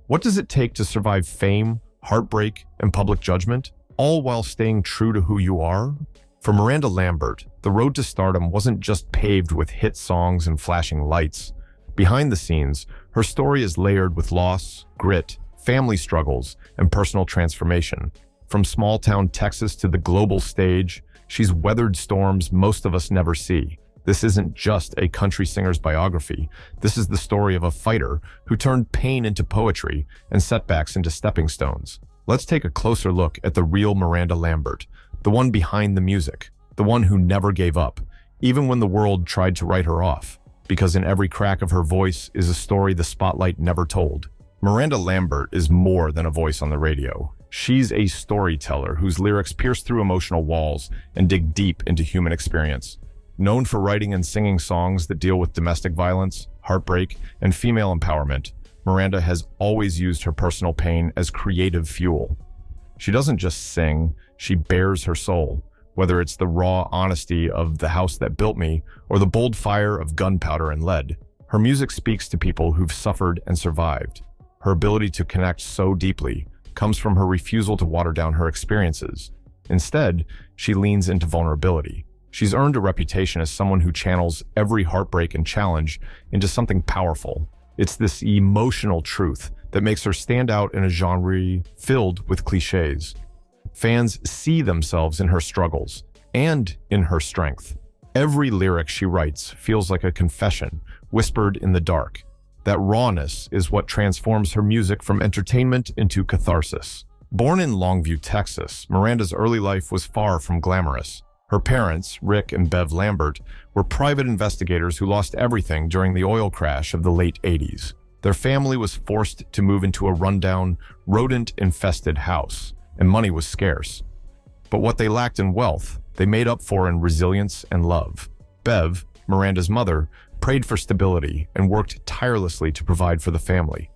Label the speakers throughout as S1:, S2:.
S1: What does it take to survive fame, heartbreak, and public judgment, all while staying true to who you are? For Miranda Lambert, the road to stardom wasn't just paved with hit songs and flashing lights. Behind the scenes, her story is layered with loss, grit, family struggles, and personal transformation. From small-town Texas to the global stage, she's weathered storms most of us never see. This isn't just a country singer's biography. This is the story of a fighter who turned pain into poetry and setbacks into stepping stones. Let's take a closer look at the real Miranda Lambert, the one behind the music, the one who never gave up, even when the world tried to write her off. Because in every crack of her voice is a story the spotlight never told. Miranda Lambert is more than a voice on the radio. She's a storyteller whose lyrics pierce through emotional walls and dig deep into human experience. Known for writing and singing songs that deal with domestic violence, heartbreak, and female empowerment, Miranda has always used her personal pain as creative fuel. She doesn't just sing, she bears her soul, whether it's the raw honesty of The House That Built Me or the bold fire of Gunpowder and Lead. Her music speaks to people who've suffered and survived. Her ability to connect so deeply comes from her refusal to water down her experiences. Instead, she leans into vulnerability. She's earned a reputation as someone who channels every heartbreak and challenge into something powerful. It's this emotional truth that makes her stand out in a genre filled with cliches. Fans see themselves in her struggles and in her strength. Every lyric she writes feels like a confession, whispered in the dark. That rawness is what transforms her music from entertainment into catharsis. Born in Longview, Texas, Miranda's early life was far from glamorous. Her parents, Rick and Bev Lambert, were private investigators who lost everything during the oil crash of the late 80s. Their family was forced to move into a rundown, rodent-infested house, and money was scarce. But what they lacked in wealth, they made up for in resilience and love. Bev, Miranda's mother, prayed for stability and worked tirelessly to provide for the family.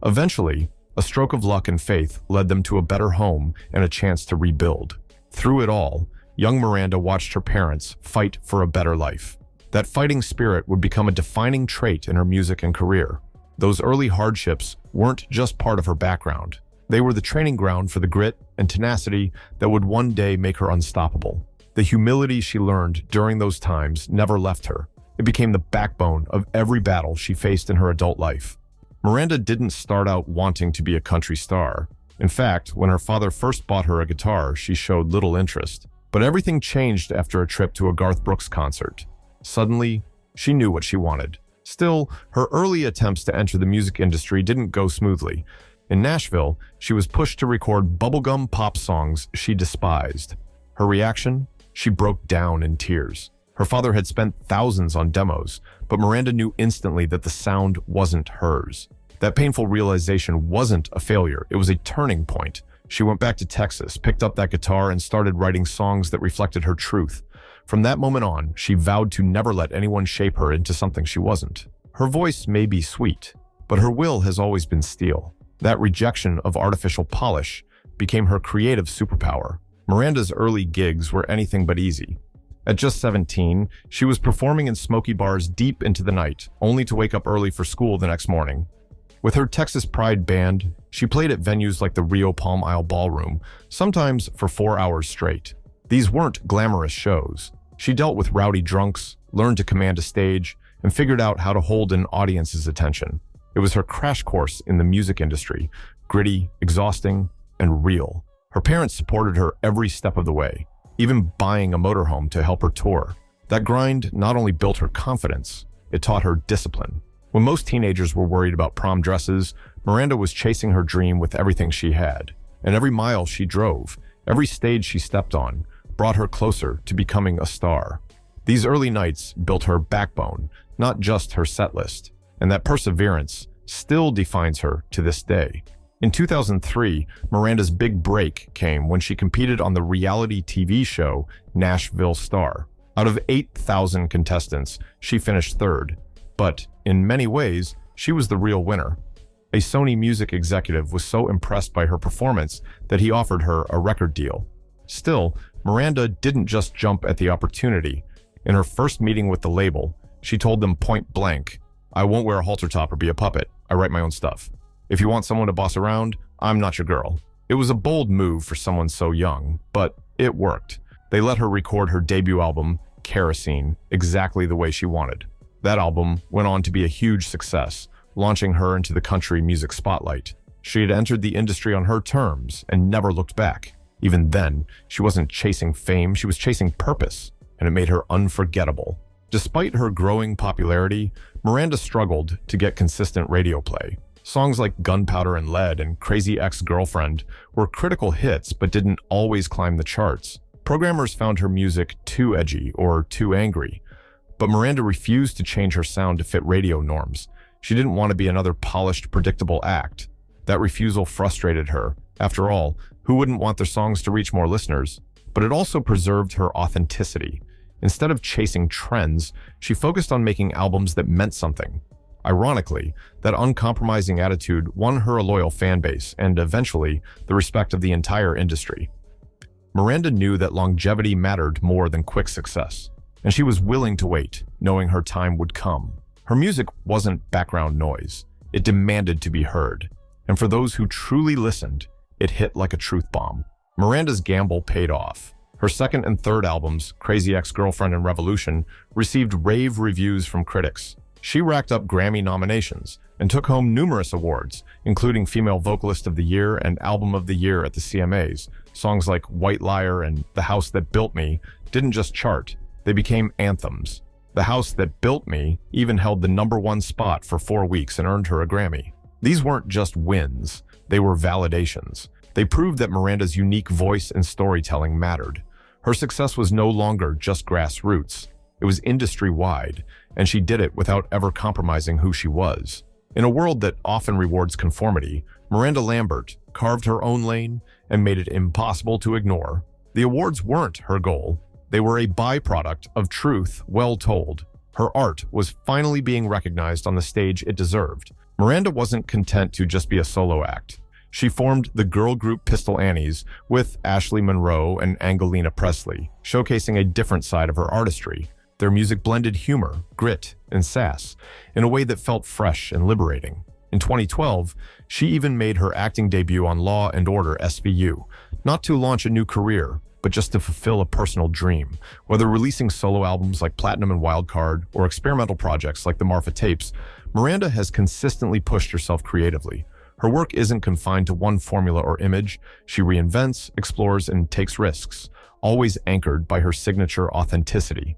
S1: Eventually, a stroke of luck and faith led them to a better home and a chance to rebuild. Through it all, young Miranda watched her parents fight for a better life. That fighting spirit would become a defining trait in her music and career. Those early hardships weren't just part of her background. They were the training ground for the grit and tenacity that would one day make her unstoppable. The humility she learned during those times never left her. It became the backbone of every battle she faced in her adult life. Miranda didn't start out wanting to be a country star. In fact, when her father first bought her a guitar, she showed little interest. But everything changed after a trip to a Garth Brooks concert. Suddenly, she knew what she wanted. Still, her early attempts to enter the music industry didn't go smoothly. In Nashville, she was pushed to record bubblegum pop songs she despised. Her reaction? She broke down in tears. Her father had spent thousands on demos, but Miranda knew instantly that the sound wasn't hers. That painful realization wasn't a failure, it was a turning point. She went back to Texas, picked up that guitar, and started writing songs that reflected her truth. From that moment on, she vowed to never let anyone shape her into something she wasn't. Her voice may be sweet, but her will has always been steel. That rejection of artificial polish became her creative superpower. Miranda's early gigs were anything but easy. At just 17, she was performing in smoky bars deep into the night, only to wake up early for school the next morning. With her Texas Pride band, she played at venues like the Rio Palm Isle Ballroom, sometimes for 4 hours straight. These weren't glamorous shows. She dealt with rowdy drunks, learned to command a stage, and figured out how to hold an audience's attention. It was her crash course in the music industry, gritty, exhausting, and real. Her parents supported her every step of the way, even buying a motorhome to help her tour. That grind not only built her confidence, it taught her discipline. When most teenagers were worried about prom dresses, Miranda was chasing her dream with everything she had. And every mile she drove, every stage she stepped on, brought her closer to becoming a star. These early nights built her backbone, not just her set list. And that perseverance still defines her to this day. In 2003, Miranda's big break came when she competed on the reality TV show Nashville Star. Out of 8,000 contestants, she finished third. But in many ways, she was the real winner. A Sony music executive was so impressed by her performance that he offered her a record deal. Still, Miranda didn't just jump at the opportunity. In her first meeting with the label, she told them point blank, "I won't wear a halter top or be a puppet. I write my own stuff." If you want someone to boss around, I'm not your girl. It was a bold move for someone so young, but it worked. They let her record her debut album, Kerosene, exactly the way she wanted. That album went on to be a huge success, launching her into the country music spotlight. She had entered the industry on her terms and never looked back. Even then, she wasn't chasing fame, she was chasing purpose, and it made her unforgettable. Despite her growing popularity, Miranda struggled to get consistent radio play. Songs like Gunpowder and Lead and Crazy Ex-Girlfriend were critical hits but didn't always climb the charts. Programmers found her music too edgy or too angry, but Miranda refused to change her sound to fit radio norms. She didn't want to be another polished, predictable act. That refusal frustrated her. After all, who wouldn't want their songs to reach more listeners? But it also preserved her authenticity. Instead of chasing trends, she focused on making albums that meant something. Ironically, that uncompromising attitude won her a loyal fan base and, eventually, the respect of the entire industry. Miranda knew that longevity mattered more than quick success, and she was willing to wait, knowing her time would come. Her music wasn't background noise. It demanded to be heard. And for those who truly listened, it hit like a truth bomb. Miranda's gamble paid off. Her second and third albums, Crazy Ex-Girlfriend and Revolution, received rave reviews from critics. She racked up Grammy nominations and took home numerous awards, including Female Vocalist of the Year and Album of the Year at the CMAs. Songs like White Liar and The House That Built Me didn't just chart, they became anthems. The House That Built Me even held the #1 spot for 4 weeks and earned her a Grammy. These weren't just wins, they were validations. They proved that Miranda's unique voice and storytelling mattered. Her success was no longer just grassroots. It was industry-wide, and she did it without ever compromising who she was. In a world that often rewards conformity, Miranda Lambert carved her own lane and made it impossible to ignore. The awards weren't her goal. They were a byproduct of truth well told. Her art was finally being recognized on the stage it deserved. Miranda wasn't content to just be a solo act. She formed the girl group Pistol Annies with Ashley Monroe and Angelina Presley, showcasing a different side of her artistry. Their music blended humor, grit, and sass in a way that felt fresh and liberating. In 2012, she even made her acting debut on Law & Order SVU, not to launch a new career, but just to fulfill a personal dream. Whether releasing solo albums like Platinum and Wildcard or experimental projects like the Marfa Tapes, Miranda has consistently pushed herself creatively. Her work isn't confined to one formula or image. She reinvents, explores, and takes risks, always anchored by her signature authenticity.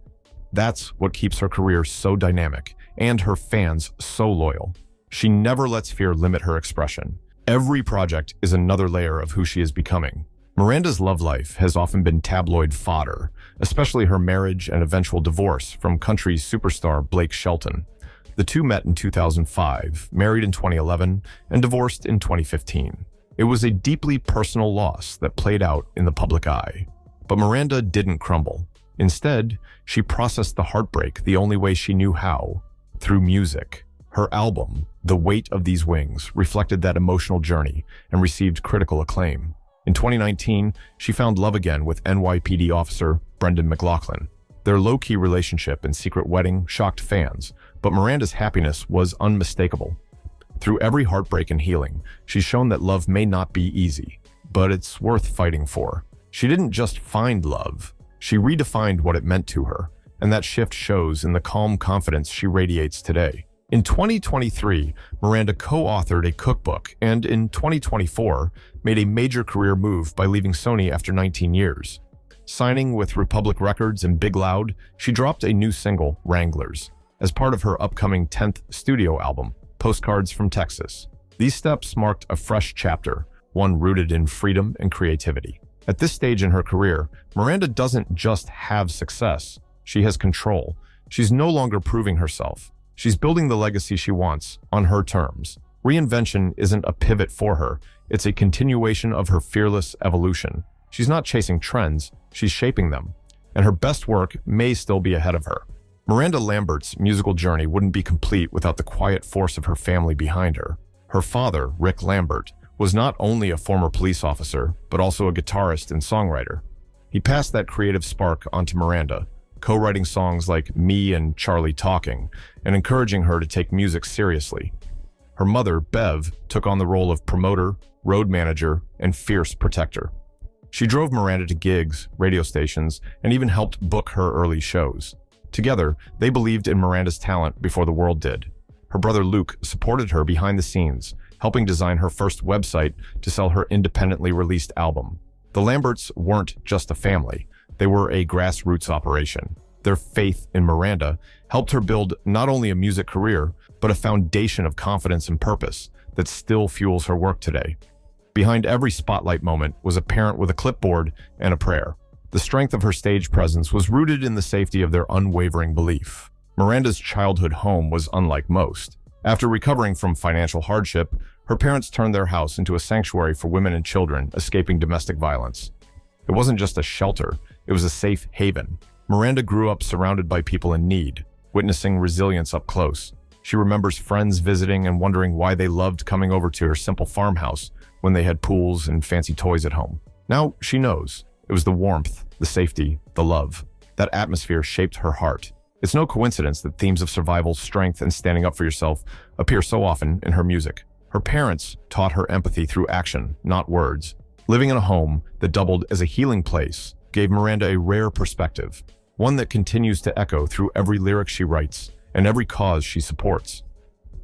S1: That's what keeps her career so dynamic and her fans so loyal. She never lets fear limit her expression. Every project is another layer of who she is becoming. Miranda's love life has often been tabloid fodder, especially her marriage and eventual divorce from country superstar Blake Shelton. The two met in 2005, married in 2011, and divorced in 2015. It was a deeply personal loss that played out in the public eye. But Miranda didn't crumble. Instead, she processed the heartbreak the only way she knew how, through music. Her album, The Weight of These Wings, reflected that emotional journey and received critical acclaim. In 2019, she found love again with NYPD officer Brendan McLaughlin. Their low-key relationship and secret wedding shocked fans, but Miranda's happiness was unmistakable. Through every heartbreak and healing, she's shown that love may not be easy, but it's worth fighting for. She didn't just find love, she redefined what it meant to her, and that shift shows in the calm confidence she radiates today. In 2023, Miranda co-authored a cookbook and in 2024 made a major career move by leaving Sony after 19 years. Signing with Republic Records and Big Loud, she dropped a new single, Wranglers, as part of her upcoming 10th studio album, Postcards from Texas. These steps marked a fresh chapter, one rooted in freedom and creativity. At this stage in her career, Miranda doesn't just have success, she has control. She's no longer proving herself. She's building the legacy she wants, on her terms. Reinvention isn't a pivot for her, it's a continuation of her fearless evolution. She's not chasing trends, she's shaping them. And her best work may still be ahead of her. Miranda Lambert's musical journey wouldn't be complete without the quiet force of her family behind her. Her father, Rick Lambert, was not only a former police officer, but also a guitarist and songwriter. He passed that creative spark onto Miranda, co-writing songs like Me and Charlie Talking, and encouraging her to take music seriously. Her mother, Bev, took on the role of promoter, road manager, and fierce protector. She drove Miranda to gigs, radio stations, and even helped book her early shows. Together, they believed in Miranda's talent before the world did. Her brother Luke supported her behind the scenes, helping design her first website to sell her independently released album. The Lamberts weren't just a family, they were a grassroots operation. Their faith in Miranda helped her build not only a music career, but a foundation of confidence and purpose that still fuels her work today. Behind every spotlight moment was a parent with a clipboard and a prayer. The strength of her stage presence was rooted in the safety of their unwavering belief. Miranda's childhood home was unlike most. After recovering from financial hardship, her parents turned their house into a sanctuary for women and children escaping domestic violence. It wasn't just a shelter, it was a safe haven. Miranda grew up surrounded by people in need, witnessing resilience up close. She remembers friends visiting and wondering why they loved coming over to her simple farmhouse when they had pools and fancy toys at home. Now she knows. It was the warmth, the safety, the love. That atmosphere shaped her heart. It's no coincidence that themes of survival, strength, and standing up for yourself appear so often in her music. Her parents taught her empathy through action, not words. Living in a home that doubled as a healing place gave Miranda a rare perspective, one that continues to echo through every lyric she writes and every cause she supports.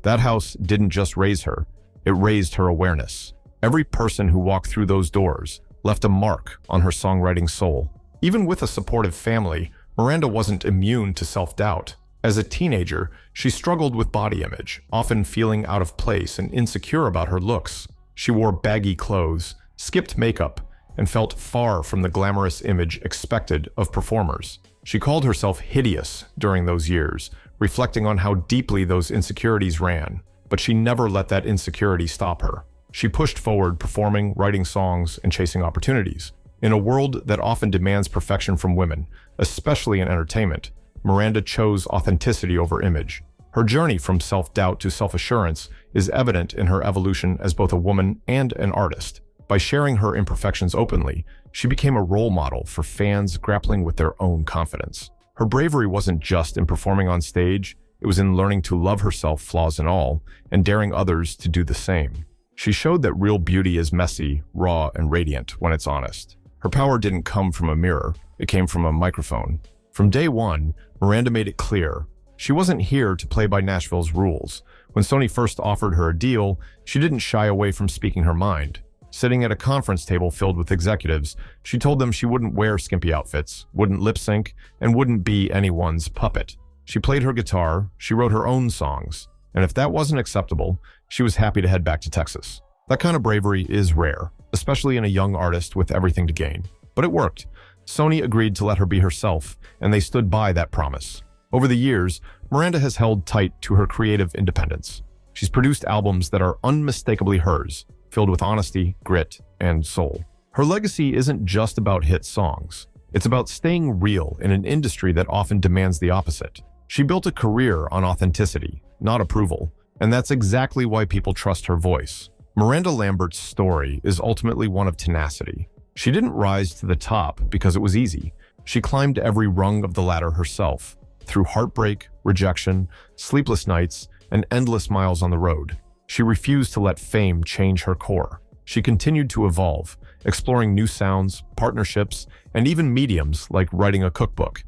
S1: That house didn't just raise her, it raised her awareness. Every person who walked through those doors left a mark on her songwriting soul. Even with a supportive family, Miranda wasn't immune to self-doubt. As a teenager, she struggled with body image, often feeling out of place and insecure about her looks. She wore baggy clothes, skipped makeup, and felt far from the glamorous image expected of performers. She called herself hideous during those years, reflecting on how deeply those insecurities ran. But she never let that insecurity stop her. She pushed forward, performing, writing songs, and chasing opportunities. In a world that often demands perfection from women, especially in entertainment, Miranda chose authenticity over image. Her journey from self-doubt to self-assurance is evident in her evolution as both a woman and an artist. By sharing her imperfections openly, she became a role model for fans grappling with their own confidence. Her bravery wasn't just in performing on stage, it was in learning to love herself, flaws and all, and daring others to do the same. She showed that real beauty is messy, raw, and radiant when it's honest. Her power didn't come from a mirror, it came from a microphone. From day one, Miranda made it clear she wasn't here to play by Nashville's rules. When Sony first offered her a deal, she didn't shy away from speaking her mind. Sitting at a conference table filled with executives, she told them she wouldn't wear skimpy outfits, wouldn't lip sync, and wouldn't be anyone's puppet. She played her guitar, she wrote her own songs, and if that wasn't acceptable, she was happy to head back to Texas. That kind of bravery is rare, especially in a young artist with everything to gain. But it worked. Sony agreed to let her be herself, and they stood by that promise. Over the years, Miranda has held tight to her creative independence. She's produced albums that are unmistakably hers, filled with honesty, grit, and soul. Her legacy isn't just about hit songs. It's about staying real in an industry that often demands the opposite. She built a career on authenticity, not approval, and that's exactly why people trust her voice. Miranda Lambert's story is ultimately one of tenacity. She didn't rise to the top because it was easy. She climbed every rung of the ladder herself, through heartbreak, rejection, sleepless nights, and endless miles on the road. She refused to let fame change her core. She continued to evolve, exploring new sounds, partnerships, and even mediums like writing a cookbook.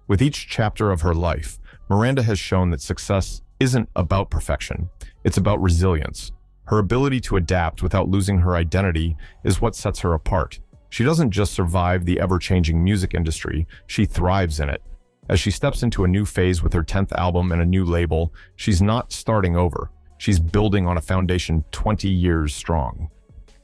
S1: With each chapter of her life, Miranda has shown that success isn't about perfection. It's about resilience. Her ability to adapt without losing her identity is what sets her apart. She doesn't just survive the ever-changing music industry, she thrives in it. As she steps into a new phase with her 10th album and a new label, she's not starting over. She's building on a foundation 20 years strong.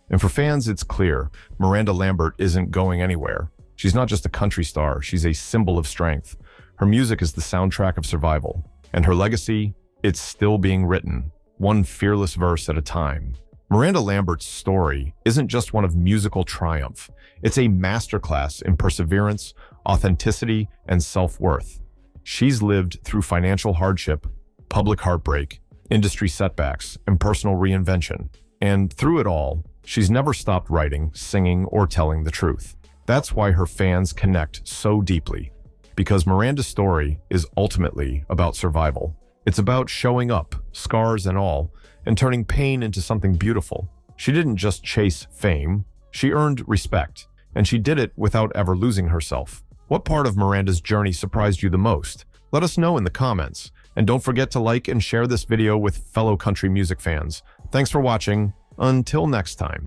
S1: And for fans, it's clear, Miranda Lambert isn't going anywhere. She's not just a country star, she's a symbol of strength. Her music is the soundtrack of survival. And her legacy, it's still being written, one fearless verse at a time. Miranda Lambert's story isn't just one of musical triumph. It's a masterclass in perseverance, authenticity, and self-worth. She's lived through financial hardship, public heartbreak, industry setbacks, and personal reinvention. And through it all, she's never stopped writing, singing, or telling the truth. That's why her fans connect so deeply. Because Miranda's story is ultimately about survival. It's about showing up, scars and all, and turning pain into something beautiful. She didn't just chase fame, she earned respect, and she did it without ever losing herself. What part of Miranda's journey surprised you the most? Let us know in the comments, and don't forget to like and share this video with fellow country music fans. Thanks for watching. Until next time.